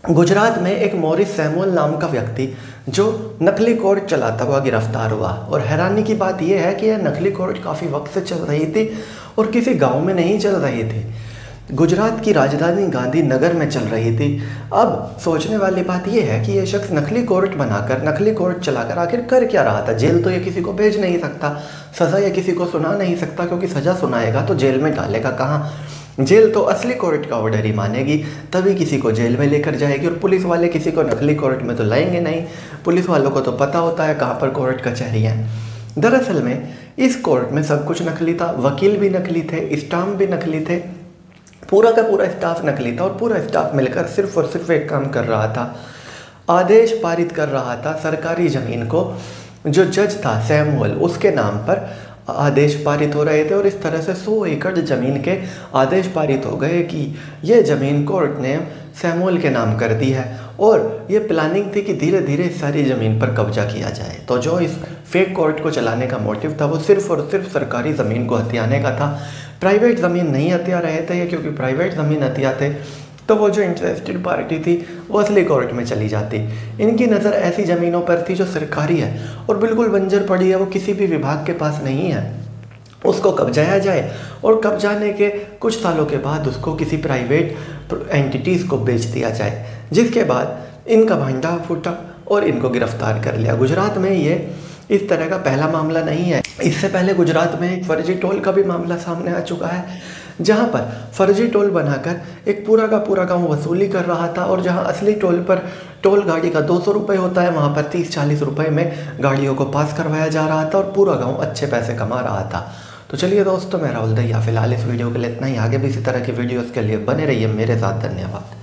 गुजरात में एक Morris Samuel नाम का व्यक्ति जो नकली कोर्ट चलाता हुआ गिरफ्तार हुआ। और हैरानी की बात यह है कि यह नकली कोर्ट काफ़ी वक्त से चल रही थी और किसी गांव में नहीं चल रही थी, गुजरात की राजधानी गांधीनगर में चल रही थी। अब सोचने वाली बात यह है कि यह शख्स नकली कोर्ट बनाकर, नकली कोर्ट चलाकर आखिर कर क्या रहा था। जेल तो ये किसी को भेज नहीं सकता, सज़ा ये किसी को सुना नहीं सकता, क्योंकि सज़ा सुनाएगा तो जेल में डालेगा कहाँ। जेल तो असली कोर्ट का ऑर्डर ही मानेगी, तभी किसी को जेल में लेकर जाएगी। और पुलिस वाले किसी को नकली कोर्ट में तो लाएंगे नहीं, पुलिस वालों को तो पता होता है कहाँ पर कोर्ट कचहरी है। दरअसल में इस कोर्ट में सब कुछ नकली था, वकील भी नकली थे, स्टाम्प भी नकली थे, पूरा का पूरा स्टाफ नकली था। और पूरा स्टाफ मिलकर सिर्फ और सिर्फ एक काम कर रहा था, आदेश पारित कर रहा था सरकारी ज़मीन को। जो जज था सैमुअल, उसके नाम पर आदेश पारित हो रहे थे और इस तरह से 100 एकड़ ज़मीन के आदेश पारित हो गए कि ये ज़मीन कोर्ट ने सैमुअल के नाम कर दी है। और ये प्लानिंग थी कि धीरे धीरे इस सारी ज़मीन पर कब्जा किया जाए। तो जो इस फेक कोर्ट को चलाने का मोटिव था वो सिर्फ और सिर्फ सरकारी ज़मीन को हथियाने का था। प्राइवेट ज़मीन नहीं हथिया रहे थे ये, क्योंकि प्राइवेट ज़मीन हथियाते तो वो जो इंटरेस्टेड पार्टी थी वो असली कोर्ट में चली जाती। इनकी नज़र ऐसी ज़मीनों पर थी जो सरकारी है और बिल्कुल बंजर पड़ी है, वो किसी भी विभाग के पास नहीं है, उसको कब्जाया जाए और कब्जाने के कुछ सालों के बाद उसको किसी प्राइवेट एंटिटीज़ को बेच दिया जाए। जिसके बाद इनका भंडा फूटा और इनको गिरफ्तार कर लिया। गुजरात में ये इस तरह का पहला मामला नहीं है, इससे पहले गुजरात में एक फर्जी टोल का भी मामला सामने आ चुका है, जहां पर फर्जी टोल बनाकर एक पूरा का पूरा गांव वसूली कर रहा था। और जहां असली टोल पर टोल गाड़ी का 200 रुपये होता है, वहां पर 30-40 रुपये में गाड़ियों को पास करवाया जा रहा था और पूरा गांव अच्छे पैसे कमा रहा था। तो चलिए दोस्तों, मैं राहुल दहिया फिलहाल इस वीडियो के लिए इतना ही। आगे भी इसी तरह की वीडियोज़ के लिए बने रहिए मेरे साथ। धन्यवाद।